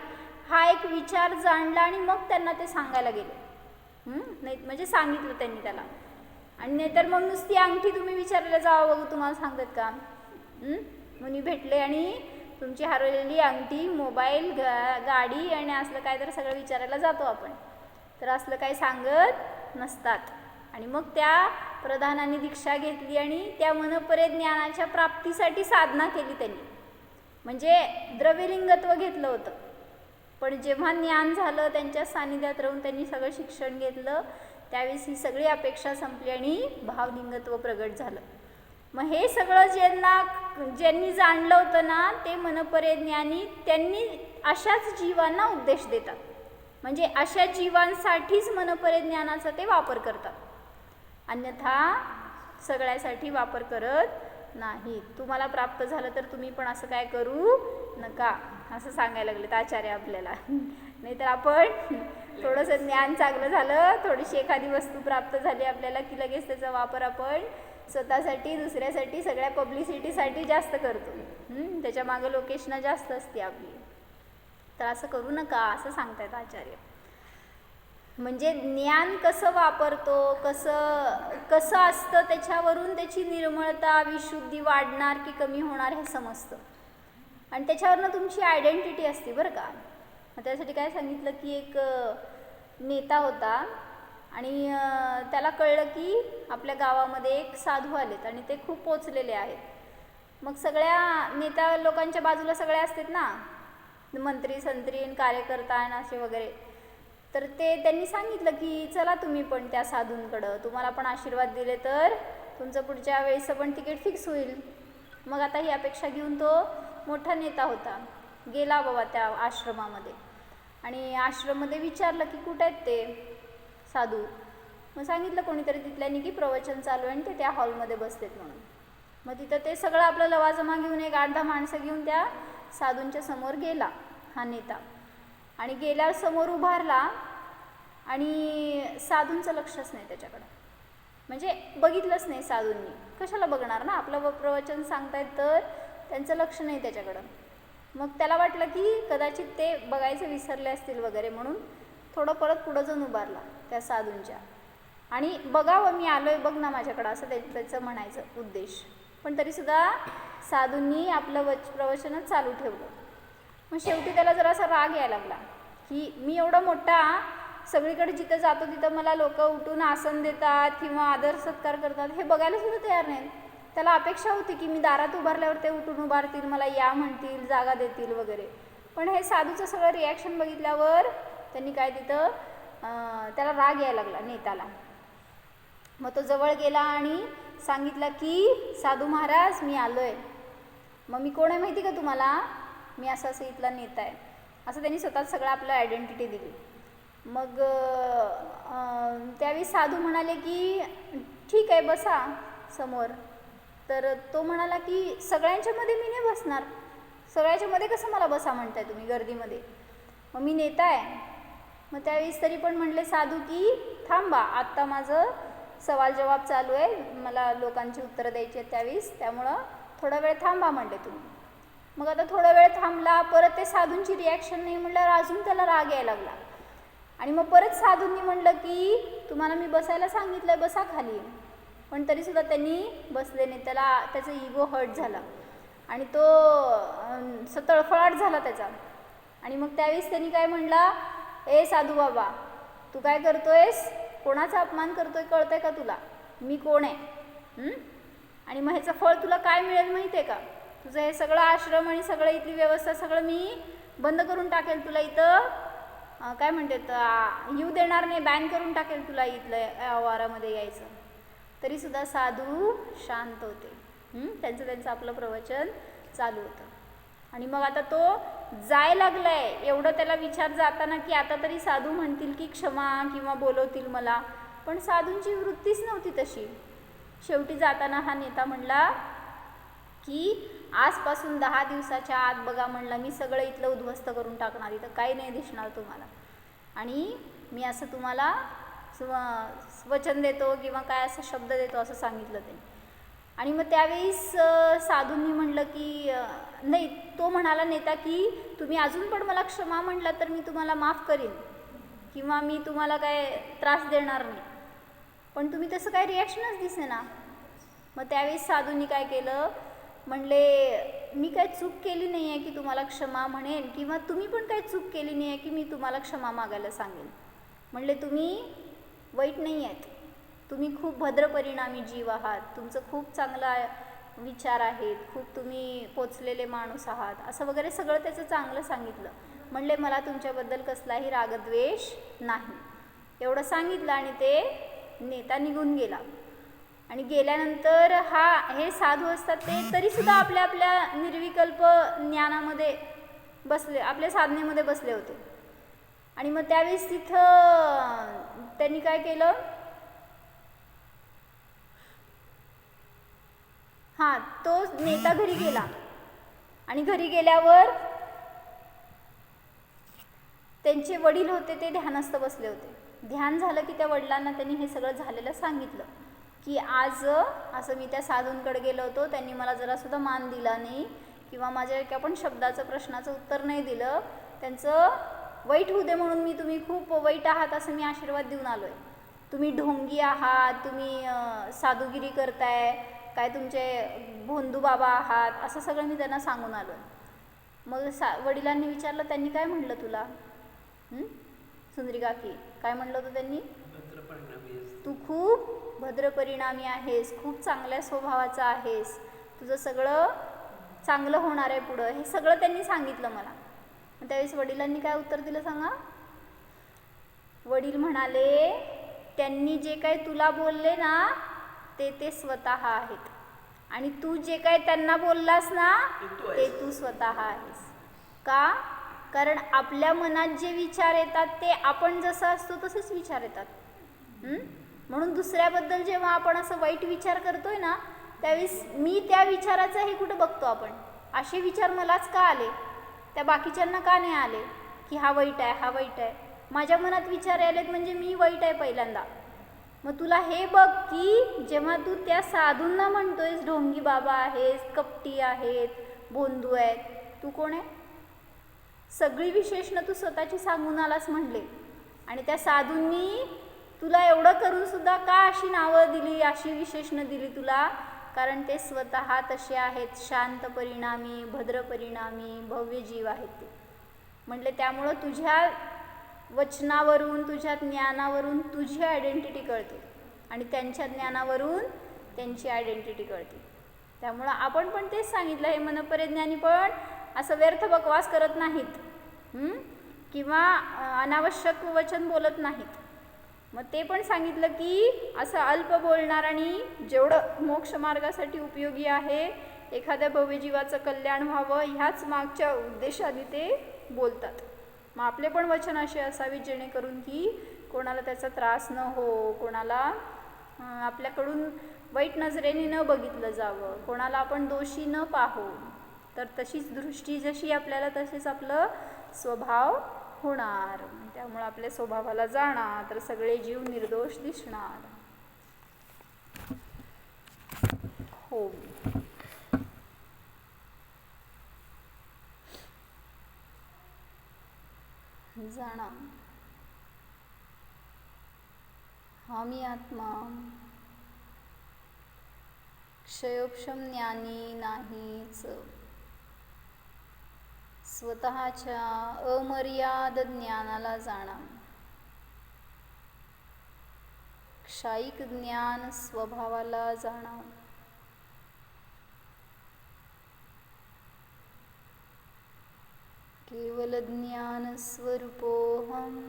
हा एक विचार जाणला आणि मग त्यांना ते सांगायला गेले. नाही म्हणजे सांगितलं त्यांनी त्याला. आणि नाहीतर मग नुसती अंगठी तुम्ही विचारायला जावं बघू, तुम्हाला सांगतात का? मुनी भेटले आणि तुमची हरवलेली अंगठी, मोबाईल, गाडी आणि असलं काय तर सगळं विचारायला जातो आपण. तर असलं काही सांगत नसतात. आणि मग त्या प्रधानाने दीक्षा घेतली आणि त्या मनपरे ज्ञानाच्या प्राप्तीसाठी साधना केली त्यांनी. म्हणजे द्रव्यलिंगत्व घेतलं होतं, पण जेव्हा ज्ञान झालं, त्यांच्या सानिध्यात राहून त्यांनी सगळं शिक्षण घेतलं, त्यावेळेस ही सगळी अपेक्षा संपली आणि भावलिंगत्व प्रगट झालं. मग हे सगळं ज्यांनी जाणलं होतं ना, ते मनपरे ज्ञानी त्यांनी अशाच जीवांना उपदेश देतात. म्हणजे अशा जीवांसाठीच मनपरे ज्ञानाचा ते वापर करतात, अन्यथा सगळ्यासाठी वापर करत नाही. तुम्हाला प्राप्त झालं तर तुम्ही पण असं काय करू नका, असं सांगायला लागलेत आचार्य आपल्याला. नाहीतर आपण थोडंसं ज्ञान चांगलं झालं, थोडीशी एखादी वस्तू प्राप्त झाली आपल्याला की लगेच त्याचा वापर आपण स्वतःसाठी, दुसऱ्यासाठी, सगळ्या पब्लिसिटीसाठी जास्त करतो. त्याच्या मागं लोकेशना जास्त असते आपली. तर असं करू नका असं सांगतायत आचार्य. म्हणजे ज्ञान कसं वापरतो, कसं असतं, त्याच्यावरून त्याची निर्मळता, विशुद्धी वाढणार की कमी होणार हे समजतं. आणि त्याच्यावरनं तुमची आयडेंटिटी असते बरं का. मग त्यासाठी काय सांगितलं की एक नेता होता आणि त्याला कळलं की आपल्या गावामध्ये एक साधू आलेत आणि ते खूप पोचलेले आहेत. मग सगळ्या नेता लोकांच्या बाजूला सगळे असतात ना, मंत्री संत्री कार्यकर्ता आणि असे वगैरे. तर त्यांनी सांगितलं की चला तुम्ही पण त्या साधूंकडं, तुम्हाला पण आशीर्वाद दिले तर तुमचं पुढच्या वेळेस पण तिकीट फिक्स होईल. मग आता ही अपेक्षा घेऊन तो मोठा नेता होता, गेला बाबा त्या आश्रमामध्ये आणि आश्रममध्ये विचारलं की कुठे आहेत ते साधू. मग सांगितलं कोणीतरी तिथल्यानी की प्रवचन चालू आहे आणि ते त्या हॉलमध्ये बसतेत म्हणून. मग तिथं ते सगळं आपलं लवाजमा घेऊन एक 8-10 माणसं घेऊन त्या साधूंच्या समोर गेला हा नेता. आणि गेल्यावर समोर उभारला आणि साधूंचं लक्षच नाही त्याच्याकडं. म्हणजे बघितलंच नाही साधूंनी, कशाला बघणार ना, आपलं प्रवचन सांगतायत तर त्यांचं लक्ष नाही त्याच्याकडं. मग त्याला वाटलं की कदाचित ते बघायचं विसरले असतील वगैरे, म्हणून थोडं परत पुढं जाऊन उभारला त्या साधूंच्या. आणि बघावं मी आलोय बघ ना माझ्याकडं, असं त्याचं म्हणायचं उद्देश. पण तरीसुद्धा साधूंनी आपलं प्रवचनच चालू ठेवलं. मग शेवटी त्याला जरासा राग यायला लागला की मी एवढा मोठा, सगळीकडे जिथं जातो तिथं मला लोक उठून आसन देतात किंवा आदर सत्कार करतात, हे बघायला सुद्धा तयार नाहीत. त्याला अपेक्षा होती की मी दारात उभारल्यावर ते उठून उभारतील, मला या म्हणतील, जागा देतील वगैरे. पण हे साधूचं सगळं रिॲक्शन बघितल्यावर त्यांनी काय तिथं त्याला राग यायला लागला नेत्याला. मग तो जवळ गेला आणि सांगितलं की साधू महाराज मी आलोय. मग मी कोण आहे माहिती का तुम्हाला, मी असं असं इथला नेता आहे, असं त्यांनी स्वतःच सगळं आपलं आयडेंटिटी दिली. मग त्यावेळी साधू म्हणाले की ठीक आहे बसा समोर. तर तो म्हणाला की सगळ्यांच्या मध्ये मी नाही बसणार, सगळ्यांच्या मध्ये कसं मला बसा म्हणताय तुम्ही गर्दीमध्ये, मग मी नेता आहे. मग त्यावेळेस तरी पण म्हणले साधू की थांबा, आत्ता माझं सवाल जवाब चालू आहे, मला लोकांची उत्तरं द्यायची आहेत त्यावेळेस, त्यामुळं थोडा वेळ थांबा म्हणले तुम्ही. मग आता थोडा वेळ थांबला, परत ते साधूंची रिॲक्शन नाही म्हटल्यावर अजून त्याला राग यायला लागला. आणि मग परत साधूंनी म्हणलं की तुम्हाला मी बसायला सांगितलं, बसा खाली. पण तरीसुद्धा त्यांनी बसले नाही. त्याचा इगो हर्ट झाला आणि तो तळफळाट झाला त्याचा. आणि मग त्यावेळेस त्यांनी काय म्हणला, ए साधू बाबा तू काय करतोयस, कोणाचा अपमान करतोय कळतंय का तुला, मी कोण आहे? आणि मग ह्याचं फळ तुला काय मिळेल माहिती आहे का, तुझं हे सगळं आश्रम आणि सगळं इथली व्यवस्था सगळं मी बंद करून टाकेल, तुला इथं काय म्हणतात येऊ देणार नाही, बॅन करून टाकेल तुला इथलं आवारामध्ये यायचं. तरीसुद्धा साधू शांत होते. त्यांचं आपलं प्रवचन चालू होतं. आणि मग आता तो जाय लागलाय, एवढं त्याला विचार जाताना की आता तरी साधू म्हणतील की क्षमा किंवा बोलवतील मला, पण साधूंची वृत्तीच नव्हती तशी. शेवटी जाताना हा नेता म्हणला की आजपासून 10 दिवसाच्या आत बघा म्हणला मी सगळं इथलं उद्ध्वस्त करून टाकणार, इथं काही नाही दिसणार तुम्हाला. आणि मी असं तुम्हाला वचन देतो किंवा काय असं शब्द देतो असं सांगितलं ते. आणि मग त्यावेळेस साधूंनी म्हणलं की नाही, तो म्हणाला नेता की तुम्ही अजून पण मला क्षमा म्हटलं तर मी तुम्हाला माफ करीन किंवा मी तुम्हाला काय त्रास देणार नाही. पण तुम्ही तसं काही रिॲक्शनच दिसेना. मग त्यावेळेस साधूंनी काय केलं, म्हणले मी काय चूक केली नाही आहे की तुम्हाला क्षमा म्हणेन, किंवा तुम्ही पण काही चूक केली नाही आहे की मी तुम्हाला क्षमा मागायला सांगेन. म्हणले तुम्ही वाईट नाही आहेत, तुम्ही खूप भद्र परिणामी जीव आहात, तुमचं खूप चांगला विचार आहेत, खूप तुम्ही पोचलेले माणूस आहात, असं वगैरे सगळं त्याचं चांगलं सांगितलं. म्हणले मला तुमच्याबद्दल कसलाही रागद्वेष नाही, एवढं सांगितलं आणि ते नेता निघून गेला. आणि गेल्यानंतर हे साधू असतात ते तरीसुद्धा आपल्या आपल्या निर्विकल्प ज्ञानामध्ये बसले, आपल्या साधनेमध्ये बसले होते. आणि मग त्यावेळेस तिथं त्यांनी काय केलं, तो नेता घरी गेला आणि घरी गेल्यावर त्यांचे वडील होते ते ध्यानस्थ बसले होते. ध्यान झालं की त्या वडिलांना त्यांनी हे सगळं झालेलं सांगितलं की आज असं मी त्या साधूंकडे गेलो होतो, त्यांनी मला जरासुद्धा मान दिला नाही किंवा माझ्या एका पण शब्दाचं प्रश्नाचं उत्तर नाही दिलं, त्यांचं वाईट होऊ दे म्हणून मी तुम्ही खूप वाईट आहात असं मी आशीर्वाद देऊन आलो आहे. तुम्ही ढोंगी आहात, तुम्ही साधुगिरी करताय, काय तुमचे भोंदू बाबा आहात, असं सगळं मी त्यांना सांगून आलो आहे. मग वडिलांनी विचारलं त्यांनी काय म्हणलं तुला, सुंदरी काकी काय म्हणलं होतं त्यांनी, तू खूप भद्र परिणामी आहेस, खूप चांगल्या स्वभावाचा आहेस, तुझं सगळं चांगलं होणार आहे पुढं, हे सगळं त्यांनी सांगितलं मला. त्यावेळेस वडिलांनी काय उत्तर दिलं सांगा. वडील म्हणाले त्यांनी जे काही तुला बोलले ना ते स्वतः आहेत, आणि तू जे काही त्यांना बोललास ना ते तू स्वतः आहेस. का? कारण आपल्या मनात जे विचार येतात ते आपण जसं असतो तसेच विचार येतात. म्हणून दुसऱ्याबद्दल जेव्हा आपण असं वाईट विचार करतोय ना त्यावेळेस मी त्या विचाराचं हे कुठं बघतो आपण, असे विचार मलाच का आले, त्या बाकीच्यांना का नाही आले की हा वाईट आहे हा वाईट आहे. माझ्या मनात विचार आलेत म्हणजे मी वाईट आहे पहिल्यांदा. मग तुला हे बघ की जेव्हा तू त्या साधूंना म्हणतोयस ढोंगी बाबा आहेस, कपटी आहेत, भोंदू आहेत, तू कोण आहे? सगळी विशेषणं तू स्वतःची सांगून आलास म्हणले, आणि त्या साधूंनी तुला एवढं करून सुद्धा का अशी नावं दिली, अशी विशेषणं दिली तुला, कारण ते स्वतः तसे आहेत, शांत परिणामी, भद्र परिणामी, भव्य जीव आहेत ते. म्हटले त्यामुळं तुझ्या वचनावरून, तुझ्या ज्ञानावरून तुझी आयडेंटिटी कळते आणि त्यांच्या ज्ञानावरून त्यांची आयडेंटिटी कळते. त्यामुळं आपण पण तेच सांगितलं, हे मनपरिज्ञानी पण असं व्यर्थ बकवास करत नाहीत किंवा अनावश्यक वचन बोलत नाहीत. मग ते पण सांगितलं की असं अल्प बोलणार आणि जेवढं मोक्ष मार्गासाठी उपयोगी आहे, एखाद्या भव्यजीवाचं कल्याण व्हावं ह्याच मागच्या उद्देशाने ते बोलतात. मग आपले पण वचन असे असावे जेणेकरून की कोणाला त्याचा त्रास न हो, कोणाला आपल्याकडून वाईट नजरेने न बघितलं जावं, कोणाला आपण दोषी न पाहू. तर तशीच दृष्टी जशी आपल्याला तसेच आपलं स्वभाव होणार. त्यामुळे आपल्या स्वभावाला जाणार तर सगळे जीव निर्दोष दिसणार. हो, जाणा हा मी आत्मा क्षयोक्षम ज्ञानी नाहीच, स्वतःच्या अमर्याद ज्ञानाला जाणा. क्षायिक ज्ञान स्वभावाला जाणा. केवल ज्ञान स्वरूपोऽहम्,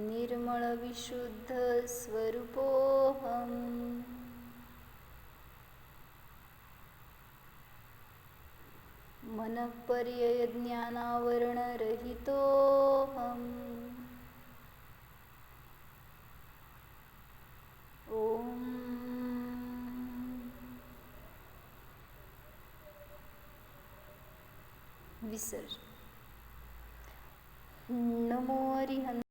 निर्मळ विशुद्ध स्वरूपोऽहम्, मनपर्यय ज्ञानावरण रहितोऽहम्. ओम विसर्जन. नमो हरिहं.